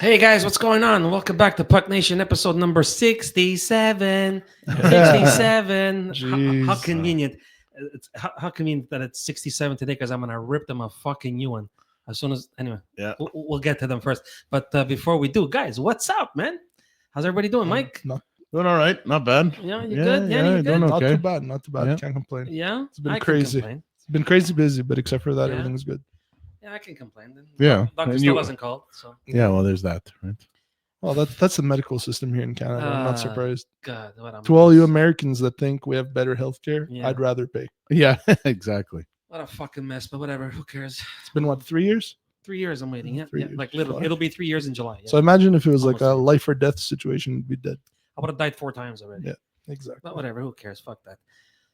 Hey guys, what's going on? Welcome back to Puck Nation episode number 67. 67. How Jeez. convenient. How convenient that it's 67 today because I'm going to rip them a fucking new one. As soon as, anyway, Yeah. we'll get to them first. But before we do, guys, what's up, man? How's everybody doing, Mike? Doing all right. Not bad. Yeah, you good? Yeah, you good? doing Not okay. too bad. Not too bad. Yeah. Can't complain. Yeah? It's been I can crazy. complain. It's been crazy busy, but except for that, Yeah. everything's good. Yeah, I can complain. Then. Yeah. Doctor And still you- hasn't called, so. Yeah, well, there's that, right? Well, that's the medical system here in Canada. I'm Uh, not surprised. God, what a To all you mess. Americans that think we have better healthcare, Yeah. I'd rather pay. Yeah, exactly. What a fucking mess, but whatever. Who cares? It's been what, 3 years? 3 years I'm waiting. Yeah, 3 yeah. years. Like literally, Fuck. it'll be 3 years in July. Yeah. So imagine if it was like a Almost. life or death situation, we'd be dead. I would have died 4 times already. Yeah. Exactly. But whatever. Who cares? Fuck that.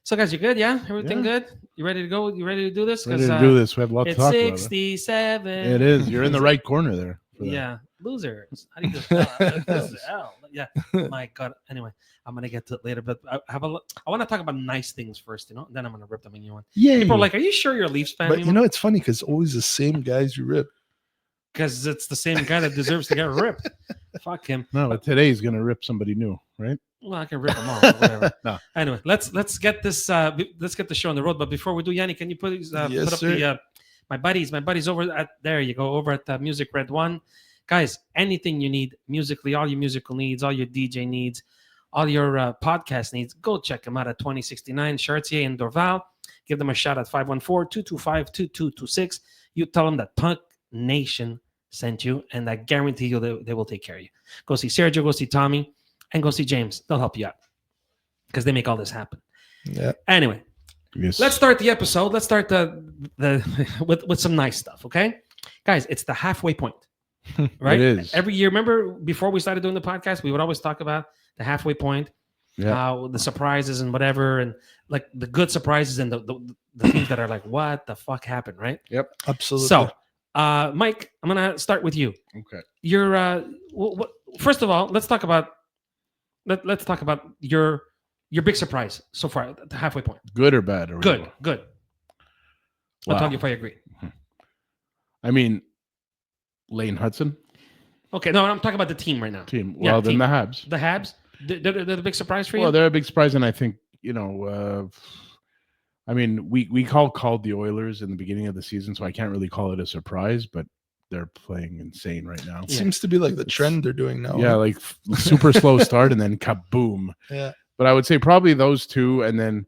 So guys, you good? Yeah, everything good? You ready to go? You ready to do this? Ready to do this. We have a lot to It's talk about. 67. It is. You're in the right corner there. for that. Yeah, losers. How do you just yeah. My God. Anyway, I'm gonna get to it later, but I want to talk about nice things first, then I'm gonna rip them a new one. Yeah. People are like, "Are you sure you're a Leafs fan?" But you know, it's funny because it's always the same guys you rip. because it's the same guy that deserves to get ripped. Fuck him. No, but today's going to rip somebody new, right? Well, I can rip them all. But whatever. No. Anyway, let's get this. Let's get the show on the road. But before we do, Yanni, can you put Yes, put up sir. the my buddies over at there? You go over at Music Red One, guys. Anything you need musically, all your musical needs, all your DJ needs, all your podcast needs, go check them out at 2069 Chartier and Dorval. Give them a shout at 514-225-2226. You tell them that Punk Nation sent you, and I guarantee you they will take care of you. Go see Sergio, go see Tommy, and go see James. They'll help you out because they make all this happen. Yeah. Anyway, Yes. let's start the episode. Let's start the with some nice stuff, okay? Guys, it's the halfway point, right? It is. Every year, remember before we started doing the podcast, we would always talk about the halfway point, Yeah. the surprises and whatever, and like the good surprises and the things that are like, what the fuck happened, right? Yep. Absolutely. So, Mike, I'm gonna start with you. Okay. Your first of all, let's talk about your big surprise so far at the halfway point. Good or bad? Or Good. I'll Wow. tell you if I agree. I mean, Lane Hudson Okay, no, I'm talking about the team right now. team. Yeah, Well, then team. the Habs. The Habs, they're the big surprise for you. Well, they're a big surprise, and I think I mean, we called the Oilers in the beginning of the season, so I can't really call it a surprise, but they're playing insane right now. it seems to be like the trend they're doing now. Yeah, like super slow start and then kaboom. Yeah. But I would say probably those two, and then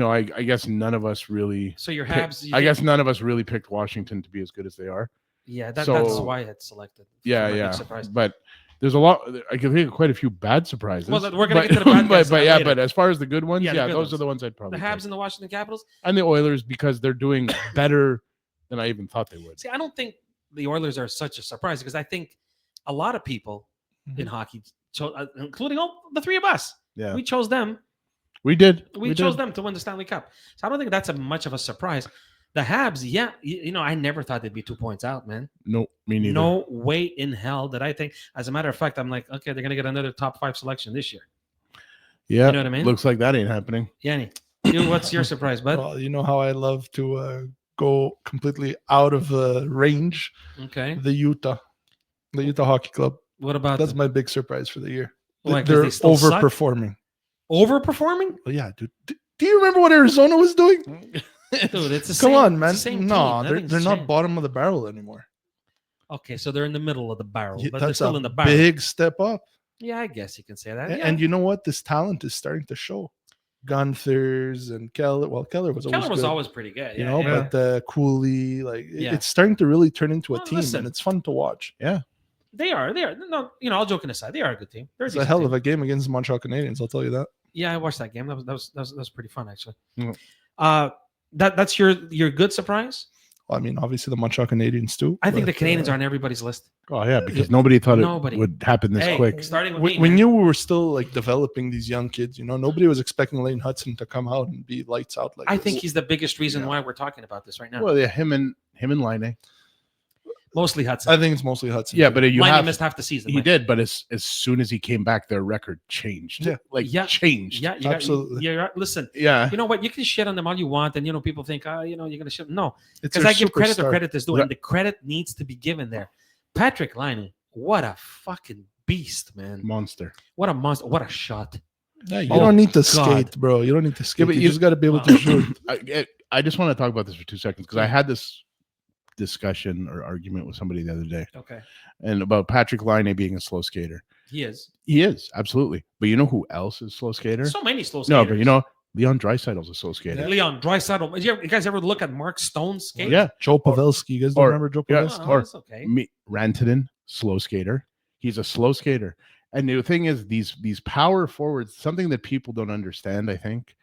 I guess none of us really. so your picked- Habs. I guess none of us really picked Washington to be as good as they are. Yeah, that's So- why I had selected. Yeah, for my yeah. big surprise. But there's a lot. I can think of quite a few bad surprises. Well, we're gonna get to the bad guys but yeah, later. but as far as the good ones, Yeah, yeah, the good those ones. are the ones I'd The probably. Habs pick. and the Washington Capitals. And the Oilers because they're doing better than I even thought they would. See, I don't think the Oilers are such a surprise because I think a lot of people Mhm. in hockey, including all the three of us, Yeah, we chose them. we did. We chose them to win the Stanley Cup. So I don't think that's much of a surprise. The Habs, yeah, I never thought they'd be 2 points out, man. No, me neither. No way in hell that I think. As a matter of fact, I'm like, okay, they're gonna get another top 5 selection this year. Yeah, You know what I mean? Looks like that ain't happening. Yanni, what's your surprise, bud? Well, you know how I love to go completely out of range. Okay. The Utah Hockey Club. What about That's my big surprise for the year. Why, 'cause They're they still suck? overperforming. overperforming? Well, yeah, dude. Do you remember what Arizona was doing? Dude, it's the Come same. on, it's man. the same No, team. they're Nothing's not changed. bottom of the barrel anymore. Okay, so they're in the middle of the barrel, Yeah, but they're that's still a in the barrel. big step up. Yeah, I guess you can say that. A- Yeah. And you know what? This talent is starting to show. Gunthers and Keller. Well, Keller was always Keller was good, always pretty good. you Yeah, know, yeah. but Cooley, like Yeah. it's starting to really turn into a Well, team, listen. and it's fun to watch. They are. No, all joking aside, they are a good team. They're It's a hell of a game against the Montreal Canadiens. I'll tell you that. Yeah, I watched that game. That was pretty fun actually. Mm. That's your good surprise. Well, I mean, obviously the Montreal Canadiens too. I think the but, Canadians are on everybody's list. Oh yeah, because nobody thought Nobody. it would happen this Hey, quick. starting with We, me, we man. knew we were still like developing these young kids. You know, nobody was expecting Lane Hudson to come out and be lights out like I this. think he's the biggest reason Yeah. why we're talking about this right now. Well, yeah, him and Line. Mostly Hudson. I think it's mostly Hudson. Yeah, too. but you Liney have missed half the season. he Mike. did, but as soon as he came back, their record changed. Yeah. Like changed. Yeah, Absolutely. Yeah, listen. Yeah. You know what? You can shit on them all you want, and people think, you're gonna shit. No, It's because their I give credit superstar. where credit is due, Yeah. and the credit needs to be given there. Patrick Liney What a fucking beast, man. Monster. What a monster. What a shot. Yeah, you Oh, don't need to God. skate, bro. You don't need to skate. but you you- just got to be able Wow. to shoot. I just want to talk about this for 2 seconds because I had this discussion or argument with somebody the other day, Okay. and about Patrick Laine being a slow skater. He is. He is, absolutely. But you know who else is slow skater? So many slow skaters. No, but you know, Leon Draisaitl's a slow skater. Leon Draisaitl. You guys ever look at Mark Stone's skate? Yeah. Joe Pavelski. You guys don't or- remember Joe yeah, Pavelski? Oh, or- that's okay. Rantanen, slow skater. He's a slow skater. And the thing is, these power forwards, something that people don't understand, I think,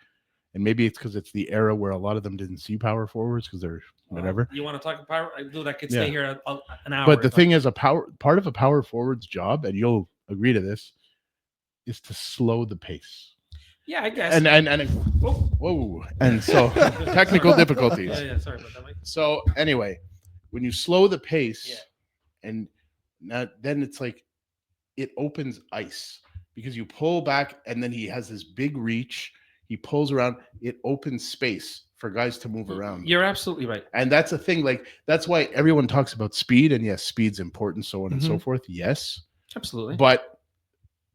and maybe it's because it's the era where a lot of them didn't see power forwards because they're whatever. You want to talk power? I do that. Could Yeah. stay here an hour. But the thing is, part of a power forward's job, and you'll agree to this, is to slow the pace. yeah, I guess. And Oh. whoa, and so technical difficulties. Yeah, sorry about that, Mike. So anyway, when you slow the pace, Yeah. and now then it's like it opens ice because you pull back, and then he has this big reach. He pulls around. It opens space for guys to move around. You're absolutely right. And that's a thing. Like that's why everyone talks about speed, and yes, speed's important, so on and so Mhm. forth. Yes, Absolutely. but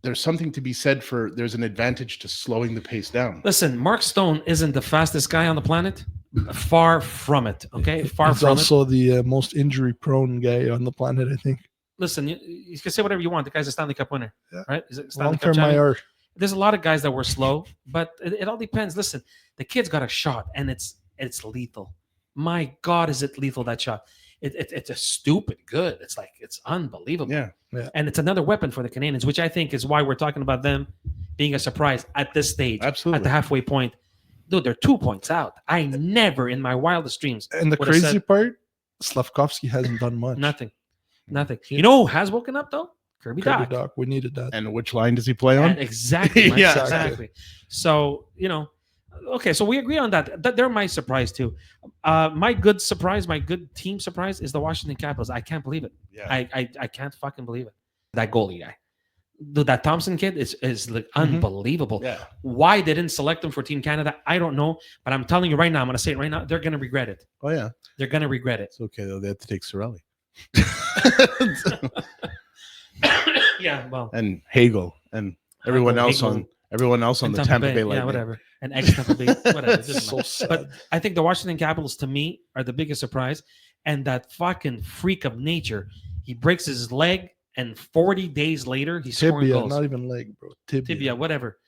there's something to be said for there's an advantage to slowing the pace down. Listen, Mark Stone isn't the fastest guy on the planet. Far from it. Okay, far He's from it. also the most injury-prone guy on the planet, I think. Listen, you can say whatever you want. The guy's a Stanley Cup winner, Yeah. right? Is it Stanley Cup Long-term champion? IR. There's a lot of guys that were slow, but it all depends. Listen, the kid's got a shot, and it's lethal. My God, is it lethal, that shot? It's a stupid good. It's like it's unbelievable. Yeah. And it's another weapon for the Canadians, which I think is why we're talking about them being a surprise at this stage, Absolutely. at the halfway point. Dude, they're 2 points out. I never in my wildest dreams And the would have crazy said part, Slavkovsky hasn't done much. nothing. You know who has woken up though? Kirby Kirby Doc. Doc. We needed that. And which line does he play on? Exactly. Mike, Yeah. exactly. So, okay, so we agree on that. They're my surprise too. My good surprise, my good team surprise is the Washington Capitals. I can't believe it. Yeah. I can't fucking believe it. That goalie guy. Dude, that Thompson kid is like unbelievable. Yeah. Why they didn't select him for Team Canada, I don't know. But I'm telling you right now, I'm going to say it right now, they're going to regret it. Oh yeah. They're going to regret it. It's okay though. They have to take Sorelli. Yeah, well. And Hagel and everyone else Hagel. on the Tampa Bay Lightning. Yeah, whatever. And ex-Tampa Bay, whatever. It doesn't So matter. sad. But I think the Washington Capitals, to me, are the biggest surprise. And that fucking freak of nature, he breaks his leg, and 40 days later, he's scoring Tibia, goals. not even leg, bro. Tibia, whatever.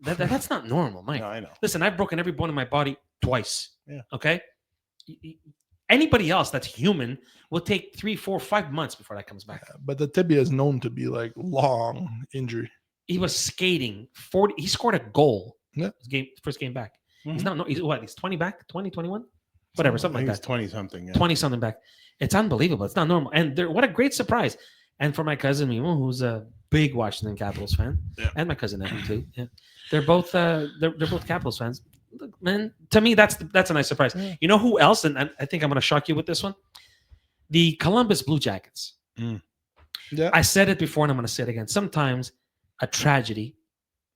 That's not normal, Mike. No, I know. Listen, I've broken every bone in my body twice. Yeah. Okay? Anybody else that's human will take 3, 4, 5 months before that comes back. But the tibia is known to be like long injury. He was skating 40. He scored a goal. Yeah. His first game back. He's Mhm. not. No, he's what? He's 20 back. 20, 21? Whatever, something like I think that. it's 20 something. Yeah. 20 something back. It's unbelievable. It's not normal. And what a great surprise. And for my cousin Mimmo, who's a big Washington Capitals fan, Yeah. and my cousin Evan too. Yeah, they're both Capitals fans. Look, man, to me that's a nice surprise. Yeah. You know who else? And I think I'm going to shock you with this one. The Columbus Blue Jackets. Yeah. I said it before, and I'm going to say it again. Sometimes a tragedy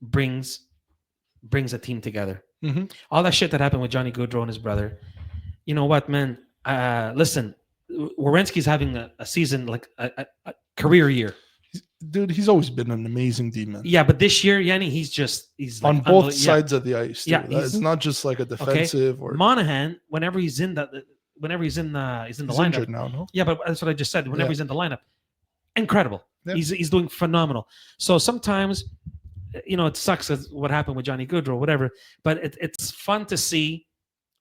brings a team together. Mhm. All that shit that happened with Johnny Gaudreau and his brother. You know what, man? Listen, Werenski's having a season like a career year. Dude, he's always been an amazing D-man. Yeah, but this year, Yanni, he's like On both sides of the ice. Yeah, Yeah, he's- it's not just like a defensive or Monahan, whenever he's in the he's lineup. injured now, no? Yeah, but that's what I just said. Whenever Yeah. he's in the lineup, incredible. Yeah. He's doing phenomenal. So sometimes, it sucks as what happened with Johnny Gaudreau, whatever. But it's fun to see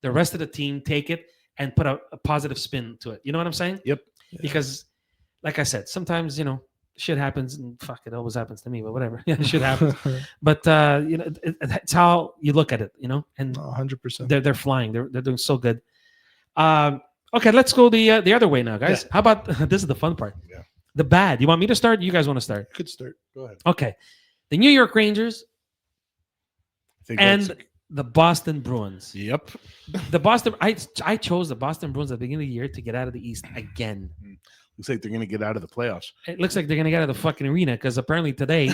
the rest of the team take it and put a positive spin to it. You know what I'm saying? Yep. Yeah. Because, like I said, sometimes shit happens, and fuck, it always happens to me. But whatever, yeah, shit happens. But it's how you look at it. And 100%. they're flying. They're doing so good. Okay, let's go the other way now, guys. Yeah. How about this is the fun part? Yeah. The bad. You want me to start? You guys want to start? Could start. Go ahead. Okay. The New York Rangers I think and that's- the Boston Bruins. yep. The Boston. I chose the Boston Bruins at the beginning of the year to get out of the East again. Looks like they're going to get out of the playoffs. It looks like they're gonna get out of the fucking arena because apparently today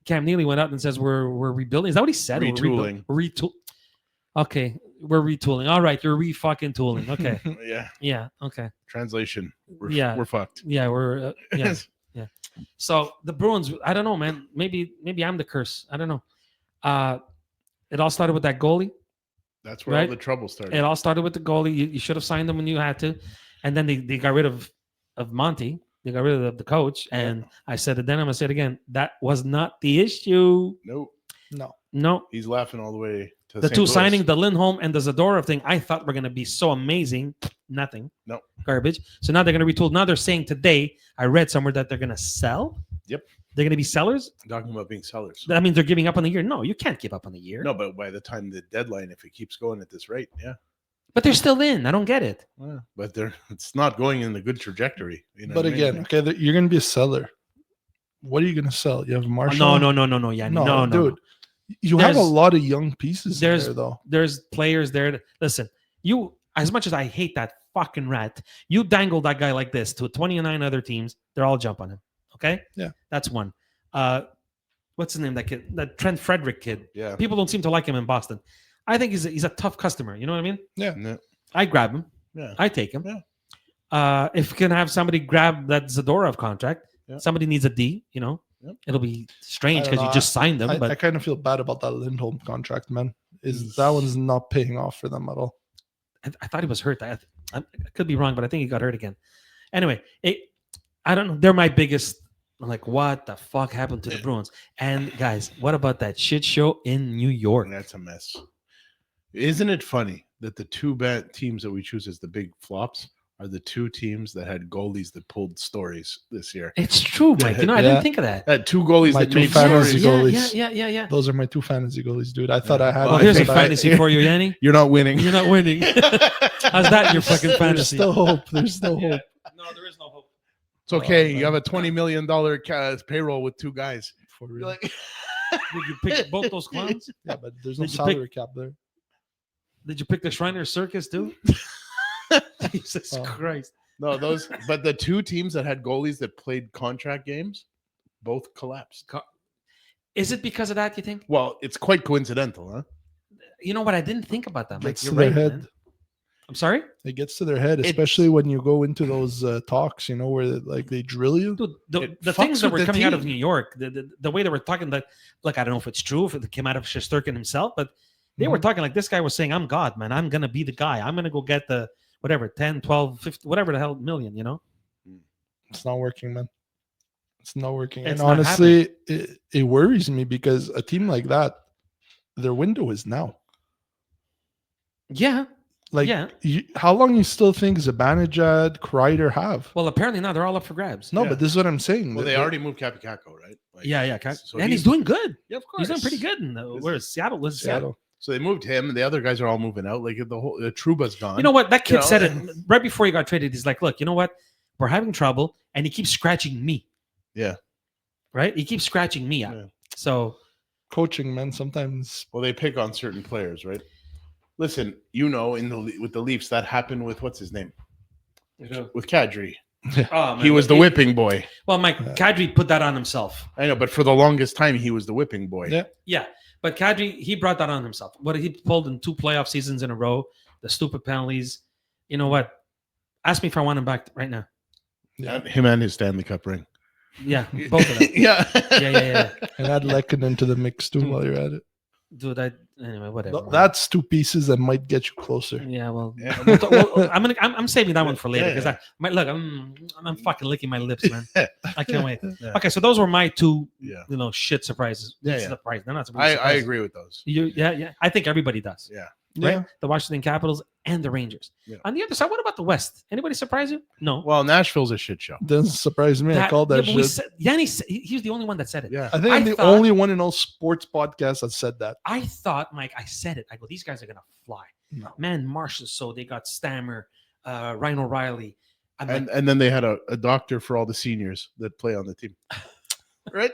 Cam Neely went out and says we're rebuilding. Is that what he said? Retooling. Retool. Okay, we're retooling. All right, you're re-fucking tooling. Okay, Yeah. yeah, okay, Translation. Yeah. We're fucked. yeah, we're yeah, yeah. So the Bruins, I don't know, man. Maybe I'm the curse. I don't know. Uh, it all started with that goalie, That's where all right? the trouble It started. all started with the goalie. You should have signed him when you had to, and then they got rid of Monty. They got rid of the coach, and I said it then. I'm gonna say it again. That was not the issue. Nope. No. No, He's laughing all the way to the St. two Louis. signing, the Lindholm and the Zadorov thing, I thought were gonna be so amazing. Nothing. No. Garbage. So now they're gonna retool. Now they're saying today, I read somewhere that they're gonna sell. Yep. They're gonna be sellers. Talking about being sellers. That means they're giving up on the year. No, you can't give up on the year. No, but by the time the deadline, if it keeps going at this rate, yeah. But they're still in. I don't get it. But it's not going in the good trajectory. You know But what I mean? again, okay, you're going to be a seller. What are you going to sell? You have Marshall? No, Yanni. No, dude. You have a There's- lot of young pieces there's- there, though. There's players there. Listen, you, as much as I hate that fucking rat, you dangle that guy like this to 29 other teams, they're all jump on him. Okay? Yeah. That's one. What's his name? That kid, that Trent Frederick kid. Yeah. People don't seem to like him in Boston. I think he's a tough customer. You know what I mean? Yeah. I grab him. Yeah. I take him. Yeah. If you can have somebody grab that Zadorov contract, Yeah. somebody needs a D, you know, Yep. it'll be strange I don't because you know. just signed them. I But kind of feel bad about that Lindholm contract, man. That one's not paying off for them at all. I thought he was hurt. I could be wrong, but I think he got hurt again. Anyway, I don't know. They're my biggest. I'm like, what the fuck happened to the Bruins? And guys, what about that shit show in New York? That's a mess. Isn't it funny that the two bad teams that we choose as the big flops are the two teams that had goalies that pulled stories this year? It's true, Mike. You know, I Yeah. didn't think of that. Had two goalies My that two made fantasy stories. goalies. Yeah. Those are my two fantasy goalies, dude. I thought I had. Well, Well, I here's a think I- fantasy for you, Yanni. You're not winning. You're not winning. How's that your fucking There's fantasy? still hope. There's still Yeah. hope. No, there is no hope. It's okay. Oh, You have a $20 million payroll with two guys. For You're real. like, Did you pick both those clowns? Yeah, but there's no Did you pick- salary cap there. Did you pick the Shriner Circus too? Jesus Oh. Christ. no, but the two teams that had goalies that played contract games both collapsed. Is it because of that, you think? Well, it's quite coincidental, huh? You know what? I didn't think about that, Mike. Gets You're to their right, head. man. I'm sorry? It gets to their head, It's- especially when you go into those talks, you know, where like they drill you. Dude, It the fucks things that with were the coming out of team. New York, the way they were talking, that, look, I don't know if it's true, if it came out of Shesterkin himself, but they were talking like this guy was saying, I'm God, man. I'm going to be the guy. I'm going to go get the, whatever, 10, 12, 50, whatever the hell million, you know? It's not working, man. It's not working. It's And not honestly, it worries me because a team like that, their window is now. Yeah. Like, Yeah. how long you still think Zibanejad, Kreider have? Well, apparently now they're all up for grabs. No, Yeah. but this is what I'm saying. Well, they already moved Capicacco, right? Like, Yeah. So And he's doing good. Yeah, of He's course. doing pretty good. In the, where Seattle was. Seattle. So they moved him, and the other guys are all moving out. Like the Trouba's gone. You know what? That kid know, said it right before he got traded. He's like, look, you know what? We're having trouble. And he keeps scratching me. Yeah. Right? He keeps scratching me out. Yeah. So, Coaching, man, sometimes. Well, they pick on certain players, right? Listen, you know, with the Leafs, that happened with what's his name, with Kadri. oh, man, He was the whipping boy. Well, Mike, Kadri put that on himself. I know, but for the longest time, he was the whipping boy. Yeah. Yeah. But Kadri, he brought that on himself. What he pulled in 2 playoff seasons in a row, the stupid penalties. You know what? Ask me if I want him back right now. Yeah. Him and his Stanley Cup ring. Yeah, both of them. Yeah. Yeah. And add Lekkinen into the mix too while you're at it. Dude, anyway, whatever. That's two pieces that might get you closer. Yeah, well, Yeah. I'm saving that one for later Yeah, because yeah. I'm fucking licking my lips, man. I can't wait. Yeah. Okay, so those were my 2, Yeah. shit surprises. Yeah, yeah. Surprise. They're not I surprises. agree with those. Yeah. I think everybody does. Yeah. Right? Yeah. The Washington Capitals and the Rangers. Yeah. On the other side, what about the West? Anybody surprise you? No. Well, Nashville's a shit show. Doesn't surprise me. I called that yeah, but shit. Yanni, he was the only one that said it. Yeah. I think I'm the thought- only one in all sports podcasts that said that. I thought, Mike, I said it. I go, these guys are gonna fly. No. Man, Marshall. So they got Stammer, Ryan O'Reilly. I'm like, And then they had a doctor for all the seniors that play on the team. Right?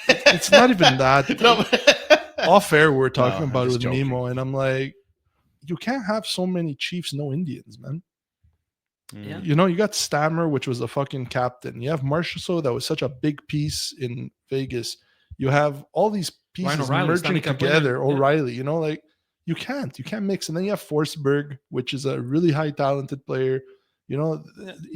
It's not even that. No. Off air, we're talking No, I'm about it just with joking. Mimmo, and I'm like, you can't have so many Chiefs, no Indians, man. Yeah. You know, you got Stammer, which was a fucking captain. You have Marchessault, that was such a big piece in Vegas. You have all these pieces O'Reilly, merging Stanley Cup winner. together. Yeah. O'Reilly, you know, like You can't mix. And then you have Forsberg, which is a really high talented player. You know,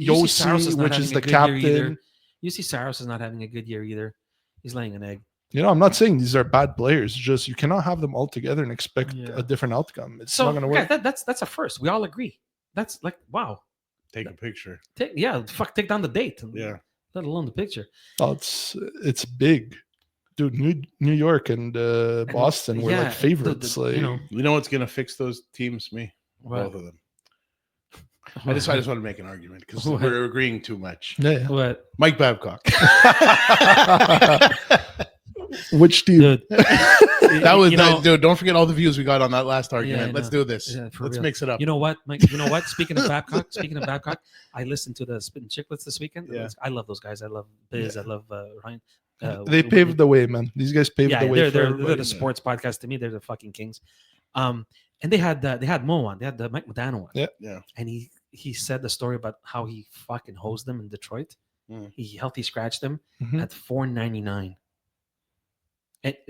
UC Saros Yossi, not which is having a the good year either. captain. UC Saros is not having a good year either. He's laying an egg. You know, I'm not saying these are bad players. Just you cannot have them all together and expect Yeah. a different outcome. It's So not going to work. guys, that's a first. We all agree. That's like wow. Take a picture. Take down the date. Yeah. Let alone the picture. Oh, it's big, dude. New York and Boston were like favorites. Like, You know what's gonna fix those teams? Me, What? both of them. I just want to make an argument because What? we're agreeing too much. yeah. What? Mike Babcock. Which team? Dude. That was You know- dude. Don't forget all the views we got on that last argument. I Let's know. do this. Yeah, for Let's real. mix it up. You know what, Mike? You know what? Speaking of Babcock, I listened to the Spittin' Chicklets this weekend. Yeah. I love those guys. I love Biz. Yeah. I love Ryan. They paved the way, man. These guys paved Yeah, the way. they're for they're everybody. the sports podcast to me. They're the fucking kings. And they had Mo on. They had the Mike Modano on. Yeah. Yeah. And he said the story about how he fucking hosed them in Detroit. Mm. He healthy scratched them Mhm. at $4.99. At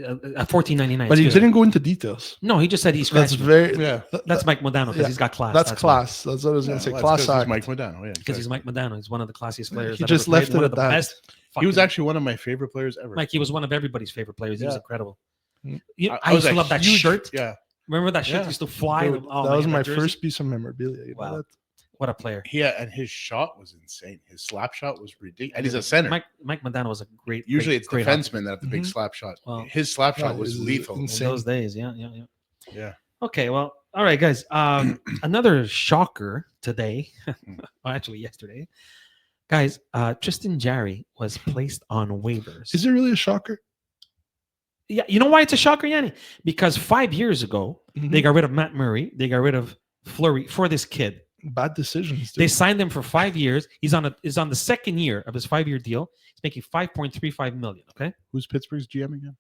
$14.99. But he excuse me. didn't go into details. No, he just said he That's scratched them. very. Yeah. That's Mike Modano because yeah, he's got class. That's why. class. That's what I was gonna say. well, Class that's 'cause act. he's Mike Modano. Yeah. Because he's Mike Modano. He's one of the classiest players. He that just ever played, left it one at of the that. best He was fucking- actually one of my favorite players ever. Mike. He was one of everybody's favorite players. He was Yeah. incredible. Mm. I used was to a love that huge- shirt. Yeah. Remember that shirt Yeah. used to fly? Dude, Oh, that man, was my jersey. first piece of memorabilia. You know Wow. that? What a player! Yeah, and his shot was insane. His slap shot was ridiculous. And he's a center. Mike Modano was a great. Usually great, it's great hockey defensemen that have the big Mhm. slap shot. Well, His slap shot yeah, was it was lethal. in insane. those days. Yeah. Yeah. Okay, well, all right, guys. Another shocker today. Well, actually, yesterday, guys. Tristan Jarry was placed on waivers. Is it really a shocker? Yeah, you know why it's a shocker, Yanni? Because 5 years ago Mhm. they got rid of Matt Murray, they got rid of Fleury for this kid. Bad decisions. They Dude. signed him for 5 years. He's on the second year of his 5-year deal. He's making $5.35 million. Okay. Who's Pittsburgh's GM again?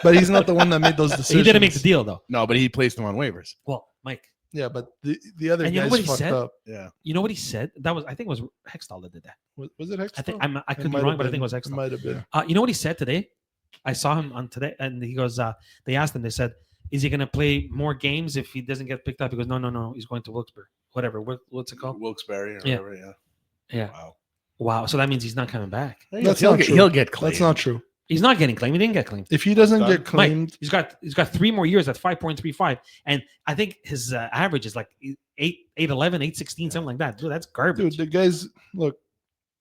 But he's not the one that made those decisions. he didn't make the deal though. No, but he placed him on waivers. Well, Mike, Yeah, but the other And you know guys what he fucked said? up. Yeah. you know what he said? I think it was Hextall that did that. Was it Hextall? I think I It could be might wrong, have but I think it been. was It Hextall. might have been. You know what he said today? I saw him on today, and he goes. They asked him. They said, "Is he going to play more games if he doesn't get picked up?" He goes, "No. He's going to Wilkes-Barre. Whatever. What's it called? Wilkes-Barre or Yeah. whatever. Yeah. Yeah. Wow. Wow. So that means he's not coming back. That's he'll not get, true. He'll get claimed. That's not true. He's not getting claimed. He didn't get claimed. If he doesn't Done. get claimed, He's got 3 more years at 5.35, and I think his average is like 8.11, 8.16, something like that. Dude, that's garbage. dude, the guys look.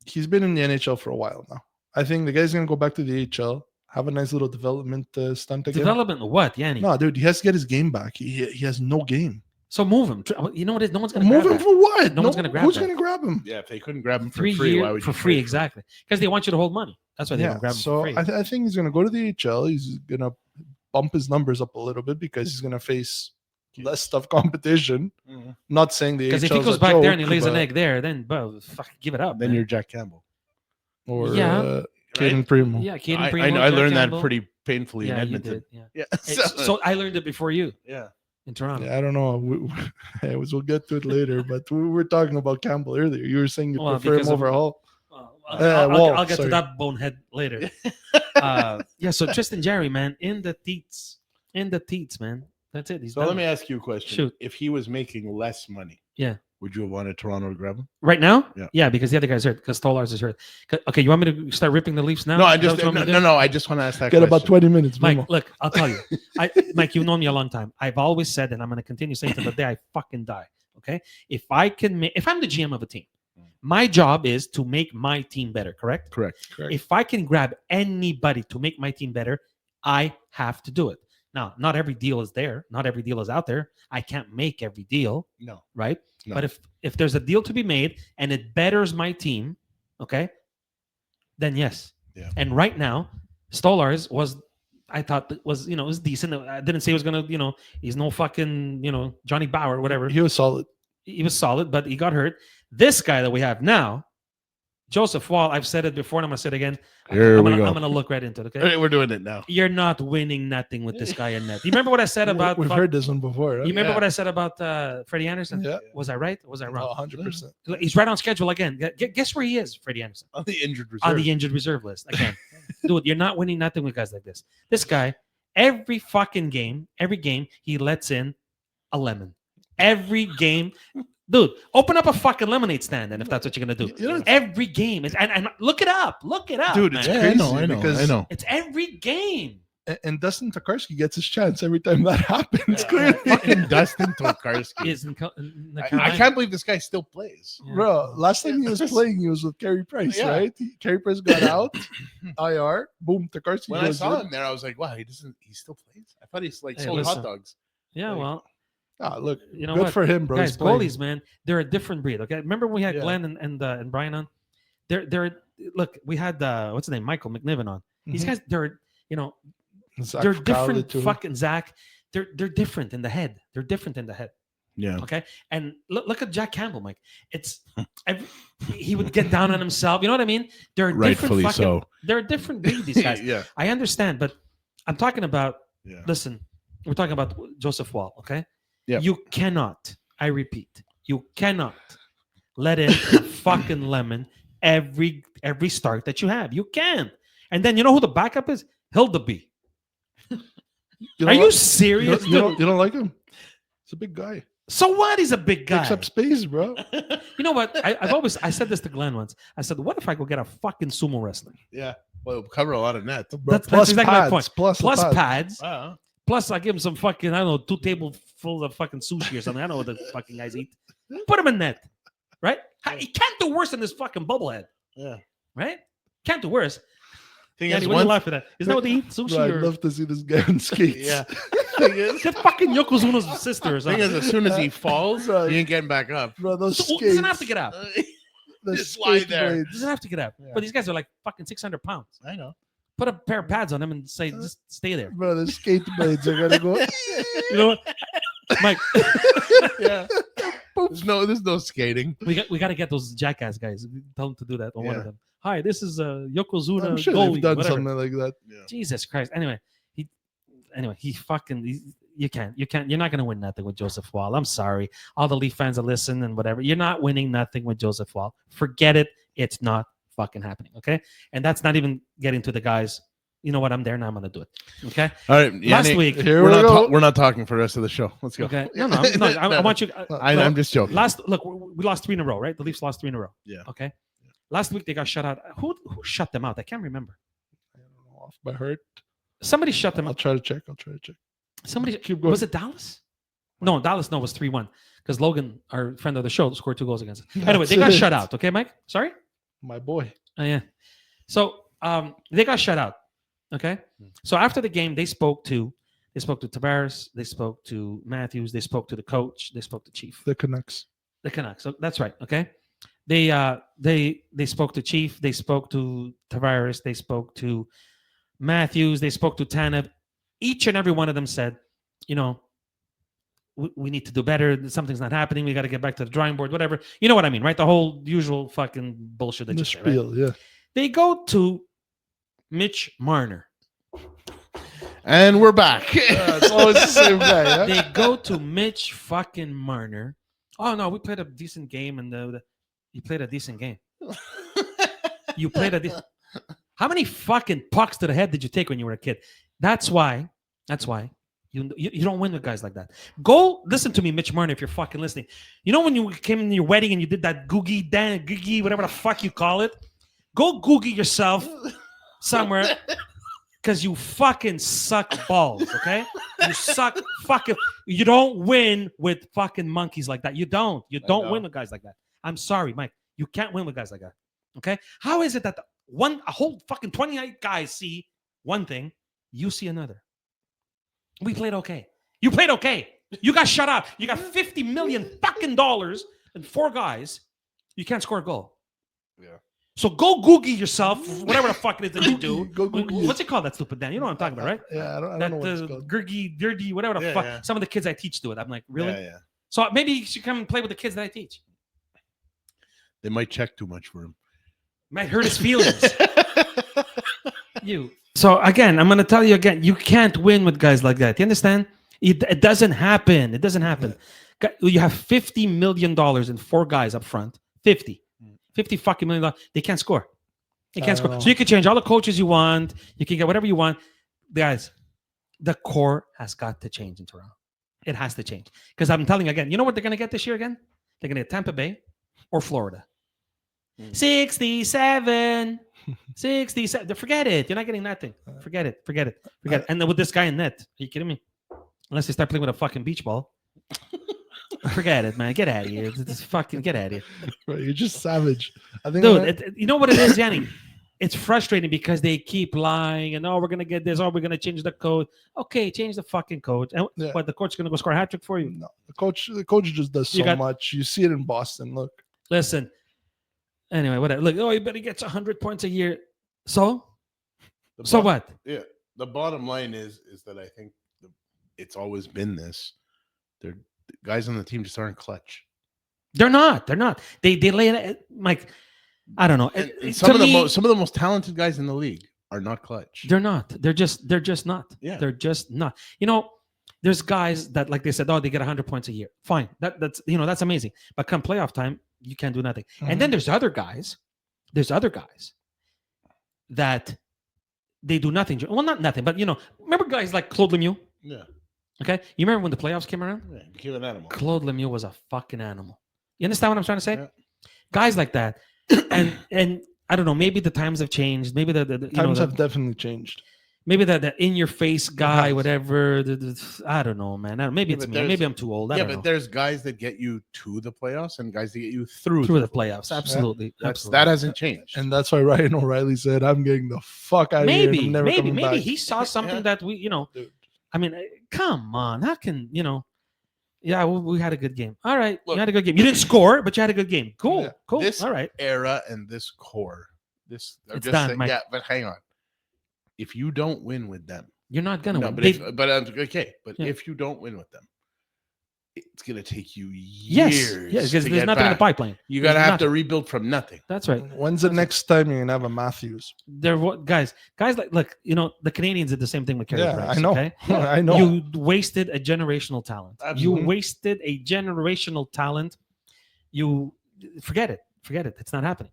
He's been in the NHL for a while now. I think the guy's gonna go back to the AHL, have a nice little development stunt again. Development of what, Yanni? No, dude, he has to get his game back. He has no game. So move him. You know what? No one's going to Move grab him that. for what? No one's gonna grab Who's that. gonna grab him? Yeah, if they couldn't grab him for 3 free, why years would for you free, trade exactly. Because they want you to hold money. That's why they don't grab him so for free. I think he's gonna go to the AHL. He's gonna bump his numbers up a little bit because he's gonna face less tough competition. Mhm. Not saying the Because if AHL he 's goes a back there and he joke, lays an but- egg there, then fuck, give it up. Then man. you're Jack Campbell. or Yeah. Caden Primo. Yeah, Caden I Primo, know. I Jack learned Campbell. that pretty painfully in Yeah, you Edmonton. did. Yeah. Yeah. So I learned it before you yeah. in Toronto. Yeah, I don't know. We'll get to it later, but we were talking about Campbell earlier. You were saying you Well, prefer him because of- over Hall. Well, Wall, I'll get sorry. to that bonehead later. Yeah, so Tristan Jarry, man, in the teats, man. That's it. He's So done. let me ask you a question. Shoot. If he was making less money, Yeah. would you have wanted Toronto to grab him? Right now? Yeah. because the other guy's hurt. Because Stolars is hurt. Okay, you want me to start ripping the Leafs now? No, I Is that just what you want me to do? no. I just want to ask that Get question. about 20 minutes, Mike, Mimmo. look, I'll tell you. Mike, you've known me a long time. I've always said, and I'm going to continue saying to the day I fucking die. Okay, if I'm the GM of a team, my job is to make my team better. Correct? Correct. Correct. If I can grab anybody to make my team better, I have to do it. Now, not every deal is there. Not every deal is out there. I can't make every deal, No. right? No. But if there's a deal to be made and it betters my team, okay, then yes. Yeah. And right now, Stolars I thought it was decent. I didn't say he was gonna, he's no fucking, Johnny Bauer or whatever. He was solid. He was solid, but he got hurt. This guy that we have now, Joseph Wall, I've said it before and I'm gonna say it again. Here I'm we gonna, go. I'm gonna look right into it, okay? Okay, we're doing it now. You're not winning nothing with this guy in net. You remember what I said about We've heard this one before. Right? you remember Yeah. what I said about Freddie Anderson? Yeah. Was I right? Or was I wrong? 100%. He's right on schedule again. Guess where he is, Freddie Anderson? On the injured reserve. On the injured reserve list again. Dude, you're not winning nothing with guys like this. This guy, every fucking game, he lets in a lemon. Every game. Dude, open up a fucking lemonade stand, and if that's what you're gonna do, every game is and look it up, Dude, man. it's Yeah, crazy I know. because It's every game. and Dustin Tokarski gets his chance every time that happens. Yeah. Clearly, Fucking Dustin Tokarski. Is in the I can't believe this guy still plays. Yeah. bro. Last time he was playing, he was with Carey Price, Yeah. right? Carey Price got out, IR, boom, Tokarski When I goes saw in. him there, I was like, wow, he still plays? I thought he's like Hey, sold listen. hot dogs. Yeah, Like, well, Ah, look, you know good what? for him, bro. Guys, He's playing. goalies, man, they're a different breed. Okay, remember when we had Yeah. Glenn and Brian on? They're look. We had what's his name, Michael McNiven on. These Mhm. guys, they're Zach they're Fowler, different. too. Fucking Zach, they're different in the head. They're different in the head. Yeah. Okay, and look at Jack Campbell, Mike. It's he would get down on himself. You know what I mean? They're a Rightfully different fucking, so. They're a different breed. These guys. Yeah. I understand, but I'm talking about. Yeah. Listen, we're talking about Joseph Wall. Okay. Yep. You cannot. I repeat, you cannot let in a fucking lemon every start that you have. You can. And then you know who the backup is? Hildeby. You Are know you what? serious? You don't like him? He's a big guy. So what? He's a big guy. Takes up space, bro. You know what? I said this to Glenn once. I said, what if I go get a fucking sumo wrestler? Yeah. Well, it'll cover a lot of net. Bro, That's plus exactly my pads, point. Plus Plus pads. pads. Wow. Plus I give him some fucking, I don't know, 2 tablesfuls of fucking sushi or something. I know what the fucking guys eat. Put him in net. Right? He can't do worse than this fucking bubblehead. Yeah. Right? Can't do worse. Thing Danny, is, what do you once, laugh at that? Isn't that what they eat? Sushi Bro, I'd or love to see this guy on skates. yeah. Thing is, get fucking Yokozuna's sister or thing something. is, as soon as he falls, Right. he ain't getting back up. Bro, those So, skates. doesn't have to get up. The Just lie skate there. blades. Doesn't have to get up. Yeah. But these guys are like fucking 600 pounds. I know. Put a pair of pads on them and say, just stay there. Bro, the skate blades are gonna go. You know what, Mike? Yeah. There's no skating. we got to get those jackass guys. Tell them to do that on one of Yeah. them. Hi, this is Yokozuna I'm sure goalie. they've done whatever. something like that. Yeah. Jesus Christ. Anyway, you can't. You're not going to win nothing with Joseph Wall. I'm sorry. All the Leaf fans that listen and whatever. You're not winning nothing with Joseph Wall. Forget it. It's not fucking happening. Okay. And that's not even getting to the guys. You know what? I'm there now. I'm going to do it. Okay. All right. Last Yannick, week. Here we're we not go. we're not talking for the rest of the show. Let's go. Okay. No. I want you. I'm just joking. Look, we lost 3 in a row, right? The Leafs lost 3 in a row. Yeah. Okay. Last week they got shut out. Who shut them out? I can't remember. I don't know, off by heart. Somebody shut them I'll out. try to check. Somebody Keep going. was it Dallas? No, Dallas. No, it was 3-1 because Logan, our friend of the show, scored 2 goals against us. Anyway, they got That's shut it. out. Okay, Mike. Sorry. My boy. Oh yeah. So they got shut out. Okay. So after the game, they spoke to Tavares, they spoke to Matthews, they spoke to the coach, they spoke to Chief. The Canucks. The Canucks. So that's right. Okay. They spoke to Chief, they spoke to Tavares, they spoke to Matthews, they spoke to Tanev. Each and every one of them said, you know, we need to do better. Something's not happening. We got to get back to the drawing board, whatever. You know what I mean, right? The whole usual fucking bullshit that The you say, right? spiel, yeah. They go to Mitch Marner. And we're back. It's always the same guy. Huh? They go to Mitch fucking Marner. Oh no, we played a decent game, and you played a decent game. You played a decent. How many fucking pucks to the head did you take when you were a kid? That's why you don't win with guys like that. Go listen to me, Mitch Marner, if you're fucking listening. You know when you came in your wedding and you did that googie, whatever the fuck you call it? Go googie yourself somewhere. Because you fucking suck balls, okay? You suck fucking. You don't win with fucking monkeys like that. You don't. You don't win with guys like that. I'm sorry, Mike. You can't win with guys like that. Okay? How is it that a whole fucking 28 guys see one thing, you see another? We played okay. You played okay. You got shut out. You got $50 million fucking dollars and 4 guys. You can't score a goal. Yeah. So go googie yourself, whatever the fuck it is that you do. Go Googie. What's it called, that stupid Dan? You know what I'm talking about, right? Yeah, I don't That know what it's called. gurgy, dirty, whatever the Yeah, fuck. yeah. Some of the kids I teach do it. I'm like, really? Yeah, yeah. So maybe you should come and play with the kids that I teach. They might check too much for him. Might hurt his feelings. You. So again, I'm going to tell you again, you can't win with guys like that. You understand? It doesn't happen. It doesn't happen. You have $50 million and 4 guys up front. 50 fucking million dollars. They can't score. They can't score. So you can change all the coaches you want. You can get whatever you want. Guys, the core has got to change in Toronto. It has to change. Because I'm telling you again, you know what they're going to get this year again? They're going to get Tampa Bay or Florida. 67. 67. Forget it. You're not getting nothing. Forget it. Forget it. Forget it. And then with this guy in net, are you kidding me? Unless they start playing with a fucking beach ball. Forget it, man. Get out of here. Just fucking get out of here. Bro, you're just savage. I think Dude, you know what it is, Yanni? It's frustrating because they keep lying and we're gonna get this, we're gonna change the code. Okay, change the fucking code. And what, the coach's gonna go score a hat trick for you? No, the coach just does so much. You see it in Boston. Look. Listen. Anyway, whatever. Look, he better gets 100 points a year. So what? Yeah. The bottom line is that I think it's always been this. The guys on the team just aren't clutch. They're not. They lay it, Mike. I don't know. And some of the most talented guys in the league are not clutch. They're not. They're just not. Yeah. They're just not. You know, there's guys that, like they said, they get 100 points a year. Fine. That's that's amazing. But come playoff time, you can't do nothing. Mm-hmm. And then there's other guys. That they do nothing. Well, not nothing, but remember guys like Claude Lemieux? Yeah. Okay. You remember when the playoffs came around? Yeah, he became an animal. Claude Lemieux was a fucking animal. You understand what I'm trying to say? Yeah. Guys like that. And I don't know, maybe the times have changed. Maybe the times have definitely changed. Maybe the in your face guy, whatever. I don't know, man. Maybe it's me. Maybe I'm too old. I don't know. There's guys that get you to the playoffs and guys that get you through the playoffs. Absolutely. Yeah. Absolutely. That hasn't changed. And that's why Ryan O'Reilly said, "I'm getting the fuck out of here." Maybe he saw something that we, Dude. I mean, come on. How can Yeah, we had a good game. All right, you had a good game. You didn't score, but you had a good game. Cool. This all right. Era and this core, it's done. Yeah, but hang on. If you don't win with them, you're not gonna win. But if you don't win with them, it's gonna take you years. Yes, because there's nothing in the pipeline. You gotta have to rebuild from nothing. That's right. When's the next time you're gonna have a Matthews? Guys like look, the Canadians did the same thing with Carey Price. I know. Okay? I know. You wasted a generational talent. Absolutely. You wasted a generational talent. You forget it. It's not happening.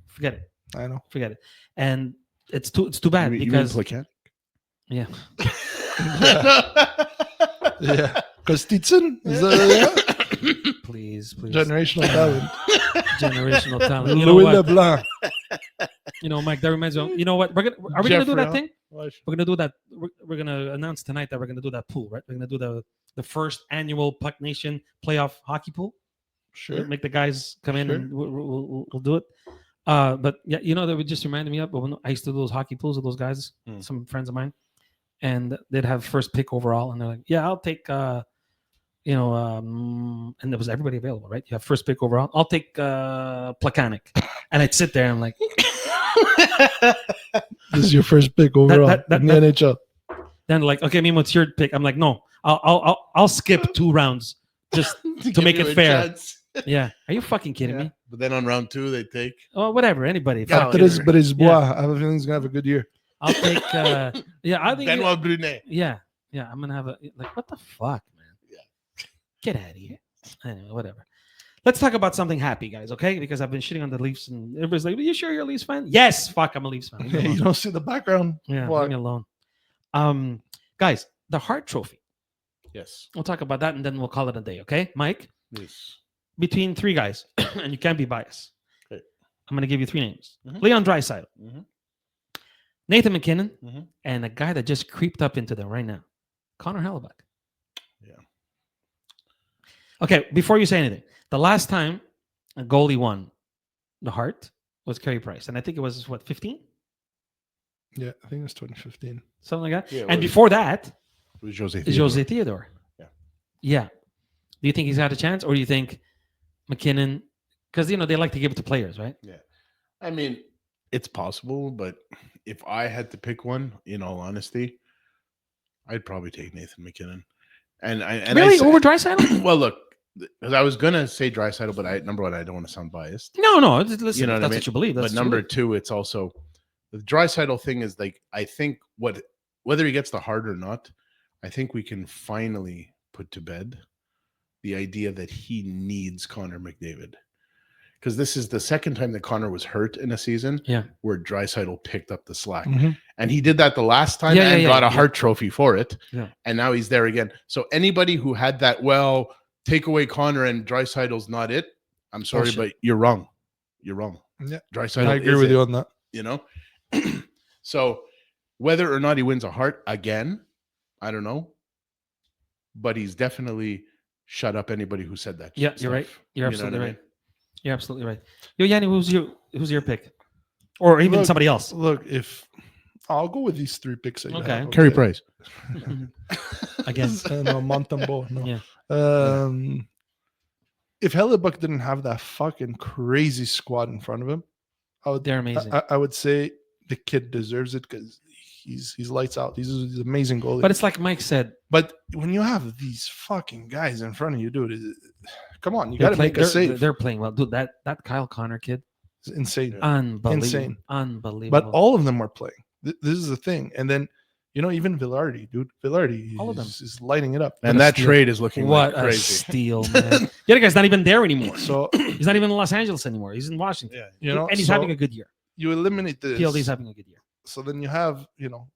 Forget it. I know. Forget it. And it's too bad because yeah. Yeah. Kostitsin? Please. Generational talent. Generational talent. Louis LeBlanc. Mike, that reminds me. You know what? Are we gonna do that thing? We're gonna do that. We're gonna announce tonight that we're gonna do that pool, right? We're gonna do the first annual Puck Nation playoff hockey pool. Sure. We'll make the guys come in and we'll do it. But yeah, that would just reminded me of when I used to do those hockey pools with those guys, some friends of mine, and they'd have first pick overall, and they're like, "Yeah, I'll take," and there was everybody available, right? You have first pick overall. I'll take Placanic, and I'd sit there and I'm like, "This is your first pick overall in the NHL." Then like, okay, Mimmo, what's your pick? I'm like, no, I'll skip 2 rounds just to make it fair. Yeah, are you fucking kidding me? But then on round 2 they take whatever, anybody. After this, but it's Bois. I have a feeling he's gonna have a good year. I'll take I think Benoit Brunet. Yeah, I'm gonna have what the fuck, man? Yeah, get out of here. Anyway, whatever. Let's talk about something happy, guys. Okay, because I've been shitting on the Leafs, and everybody's like, "Are you sure you're a Leafs fan?" Yes, fuck, I'm a Leafs fan. You don't see the background. Yeah, leave me alone. Guys, the Hart Trophy. Yes, we'll talk about that, and then we'll call it a day. Okay, Mike. Yes. Between 3 guys, and you can't be biased. Okay. I'm going to give you 3 names. Leon Draisaitl, Nathan McKinnon, and a guy that just creeped up into them right now, Connor Hellebuck. Yeah. Okay, before you say anything, the last time a goalie won the Hart was Carey Price, and I think it was, 15? Yeah, I think it was 2015. Something like that. Yeah, and before that, it was Jose Theodore. Yeah. Do you think he's got a chance, or do you think McKinnon, because they like to give it to players, right? Yeah, I mean, it's possible, but if I had to pick one, in all honesty, I'd probably take Nathan McKinnon. And really over Draisaitl? Well, look, because I was gonna say Draisaitl, but number one, I don't want to sound biased. No, listen, that's what you believe. But number 2, it's also the Draisaitl thing is I think whether he gets the Hart or not, I think we can finally put to bed the idea that he needs Connor McDavid. because this is the second time that Connor was hurt in a season. Yeah. Where Draisaitl picked up the slack, Mhm. and he did that the last time and got a Hart Trophy for it. Yeah. And now he's there again. So anybody who had that, well, take away Connor and Draisaitl's not it. I'm sorry, Bullshit. but you're wrong. You're wrong. Yeah. Draisaitl I agree with you on that. you know. So whether or not he wins a Hart again, I don't know. But he's definitely shut up anybody who said that. Yeah, you're right. stuff. You're You know absolutely what I right. mean? You're absolutely right. Yo, Yanni, who's your pick, or even Look, somebody else? Look, if I'll go with these 3 picks. That you Okay. have, Carey Price. Again. No, Montembeau. No. Yeah. If Hellebuck didn't have that fucking crazy squad in front of him, They're amazing. I would say the kid deserves it because he's lights out. He's an amazing goalie. But it's like Mike said. But when you have these fucking guys in front of you, dude, come on, you They're got to playing- make a save. They're playing well, dude. That Kyle Connor kid, It's insane. unbelievable, Insane. unbelievable. But all of them are playing. This is the thing. And then, even Villardi, dude. Villardi All of them. is lighting it up. And What a that steal. trade is looking what like a crazy. steal, man! The other guy's not even there anymore. So, He's not even in Los Angeles anymore. He's in Washington. Yeah. And he's so having a good year. you eliminate this. PLD's having a good year. So then you have,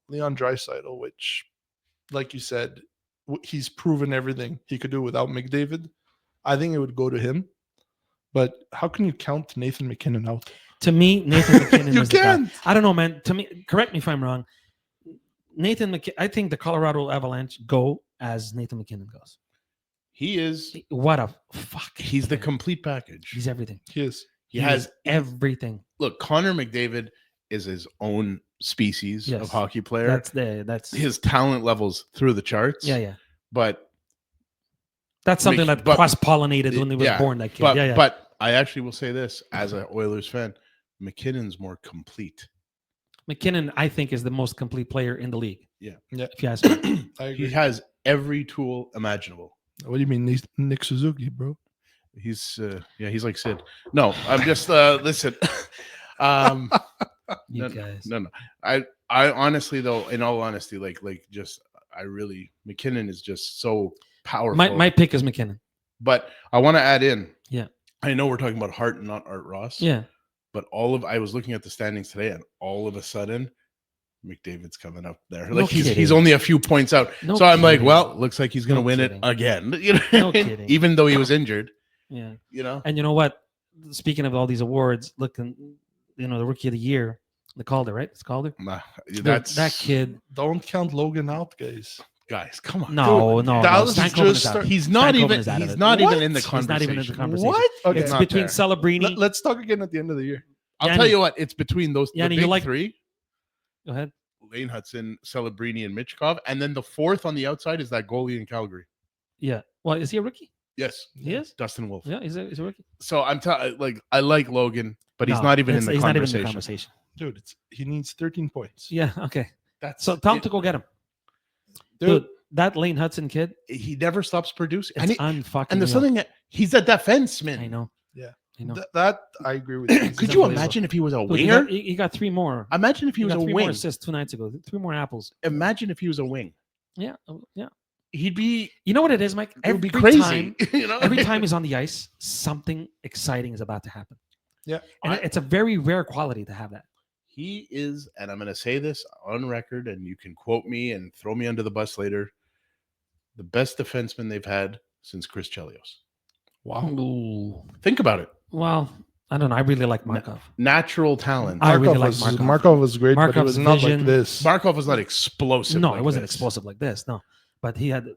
Leon Draisaitl, which, like you said, he's proven everything he could do without McDavid. I think it would go to him. But how can you count Nathan McKinnon out? To me, Nathan McKinnon You is the guy. can't. I don't know, man. To me, correct me if I'm wrong. Nathan McKinnon, I think the Colorado Avalanche go as Nathan McKinnon goes. He is. What a fuck. He's the complete package. He's everything. He is. He He has is everything. Look, Connor McDavid is his own species Yes. of hockey player. That's His talent levels through the charts. yeah. But That's something that cross-pollinated when he was yeah, born. That kid. but yeah. but I actually will say this as an Oilers fan, McKinnon's more complete. McKinnon, I think, is the most complete player in the league. Yeah. If you ask me. I He agree. has every tool imaginable. What do you mean, Nick Suzuki, bro? He's he's like Sid. No, I'm just listen. You No, guys. No. I honestly though, in all honesty, McKinnon is just so powerful. My pick is McKinnon. But I want to add in. Yeah. I know we're talking about Hart and not Art Ross. Yeah. But I was looking at the standings today, and all of a sudden, McDavid's coming up there. No He's kidding. only a few points out. No So I'm like, kidding. well, looks like he's going to No win kidding. it again. No kidding. Even though he was injured. Yeah. And you know what? Speaking of all these awards, looking, the rookie of the year, the Calder, right? It's Calder. Dude, That's that kid. Don't count Logan out, guys. guys. Come on, No. Dallas is Stankoven just is out. start- He's not Stankoven even. is out of He's it. not What? even in the He's conversation. not even in the conversation. What? Okay. It's not between there. Celebrini. Let's talk again at the end of the year. I'll Yanni. tell you what. It's between those Yanni, the you big like- three: Go ahead. Lane Hudson, Celebrini, and Michkov, and then the fourth on the outside is that goalie in Calgary. Yeah. Well, is he a rookie? Yes, He is. Dustin Wolf. Yeah, he's a rookie. So I'm I like Logan, but he's No, not even in it's- the he's not even conversation. in the conversation. Dude, he needs 13 points. Yeah. Okay. That's So tell him to go get him. Dude, Dude, that Lane Hudson kid, he never stops producing. it's And, unfucking. and there's real. something that he's a defenseman. I know. Yeah. I know. that I agree with you. Could He's you unbelievable. imagine if he was a Dude, he winger? got- he got 3 more. Imagine if he He was got a 3 more wing. assists 2 nights ago. 3 more apples. Imagine if he was a wing. Yeah. Yeah. He'd be. You know what it is, Mike? It would be Every crazy. time- you know. every time he's on the ice, something exciting is about to happen. Yeah. And it's a very rare quality to have that. He is, and I'm going to say this on record, and you can quote me and throw me under the bus later. The best defenseman they've had since Chris Chelios. Wow. Ooh. Think about it. Well, I don't know. I really like Markov. Natural talent. I really like was, Markov. Markov was great, but it Markov's was not vision. like this. Markov was not explosive. No, like it wasn't this. explosive like this. No, but he had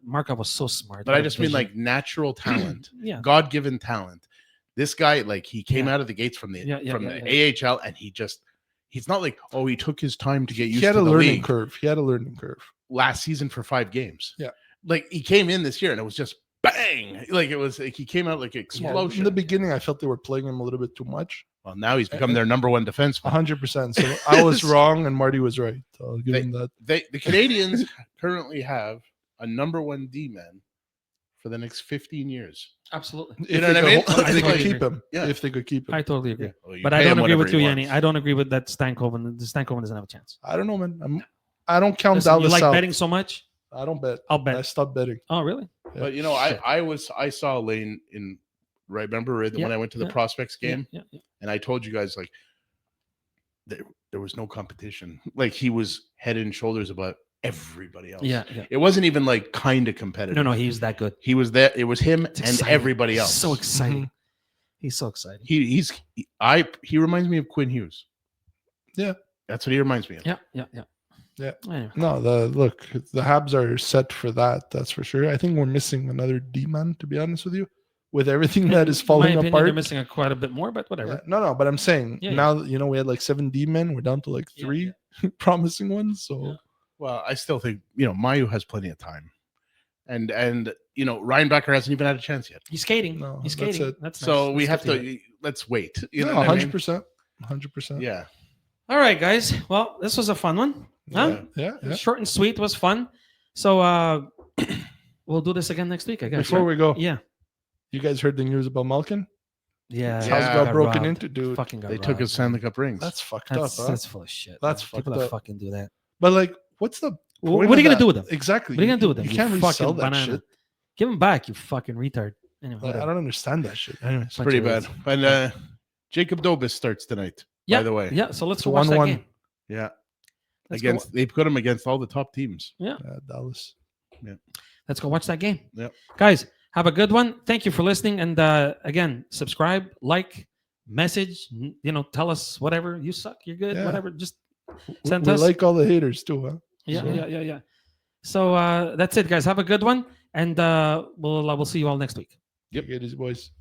Markov was so smart. But What I a just mean vision. like natural talent, yeah, God-given talent. This guy, like he came Yeah. out of the gates from the Yeah. AHL, and he's not like, oh, he took his time to get used He had to a the learning league curve. He had a learning curve. last season for 5 games. Yeah. Like he came in this year and it was just bang. Like it was like he came out like an In explosion. the beginning, I felt they were playing him a little bit too much. Well, now he's become their number 1 defenseman. 100%. So I was wrong and Marty was right. So I'll give him that. The Canadians currently have a number 1 D-man for the next 15 years. absolutely. If know they what I mean? could, if they I could agree. keep him. Yeah. If they could keep him. I totally agree. Well, you But pay I him don't agree whatever with he you, wants. Yanni. I don't agree with that Stankoven. The Stankoven doesn't have a chance. I don't know, man. I don't count Listen, you Dallas like out. betting so much? I don't bet. I'll I bet. stopped betting. Oh, really? But you know, Shit. I saw Lane in right? Remember when Yeah, I went to the yeah, prospects Yeah, game, yeah, yeah. and I told you guys like there was no competition. Like he was head and shoulders above everybody else. Yeah, yeah. It wasn't even like kind of competitive. No, he was that good. He was there. It was him It's and exciting. everybody He's else. so exciting. Mhm. He's so exciting. He reminds me of Quinn Hughes. Yeah. That's what he reminds me of. Yeah, yeah, yeah. Yeah. Anyway. No, the Habs are set for that. That's for sure. I think we're missing another D-man, to be honest with you, with everything that is In my falling opinion, apart. they're missing quite a bit more, but whatever. Yeah, no, but I'm saying Yeah, now that we had like 7 D-men, we're down to like Yeah, 3 promising ones. So Yeah. Well, I still think Mayu has plenty of time, and Ryan Becker hasn't even had a chance yet. He's skating. No, He's that's skating. it. That's So nice. we That's have good hear. to let's wait. no, know what I mean? 100%. 100%. Yeah. All right, guys. Well, this was a fun one. Huh? Yeah. Short and sweet was fun. So we'll do this again next week, I guess. Before right? we go, Yeah. you guys heard the news about Malkin? Yeah. His House Yeah. got broken into, dude. Fucking got They took robbed, his Stanley man. Cup rings. That's fucked That's, up, huh? that's full of shit. That's man. People fucked that up. fucking do that. But like, what's the What point are you of gonna that? do with them? Exactly. What are you gonna do with them? You can't fucking resell that banana. shit. Give them back, you fucking retard. Anyway, Like, I whatever. don't understand that shit. Anyways, It's pretty bad. idiots. And Jacob Dobis starts tonight. Yeah. By the way, Yeah. So let's It's go watch that 1-1. game. yeah. Let's go, They put him against all the top teams. Dallas. let's go watch that game. Yep. Guys, have a good one. Thank you for listening. And again, subscribe, like, message, tell us whatever. You suck, you're good, Yeah. whatever. Just We send us. like all the haters too, huh? Yeah, So- yeah. So that's it, guys. Have a good one. And we'll see you all next week. Take it easy, boys.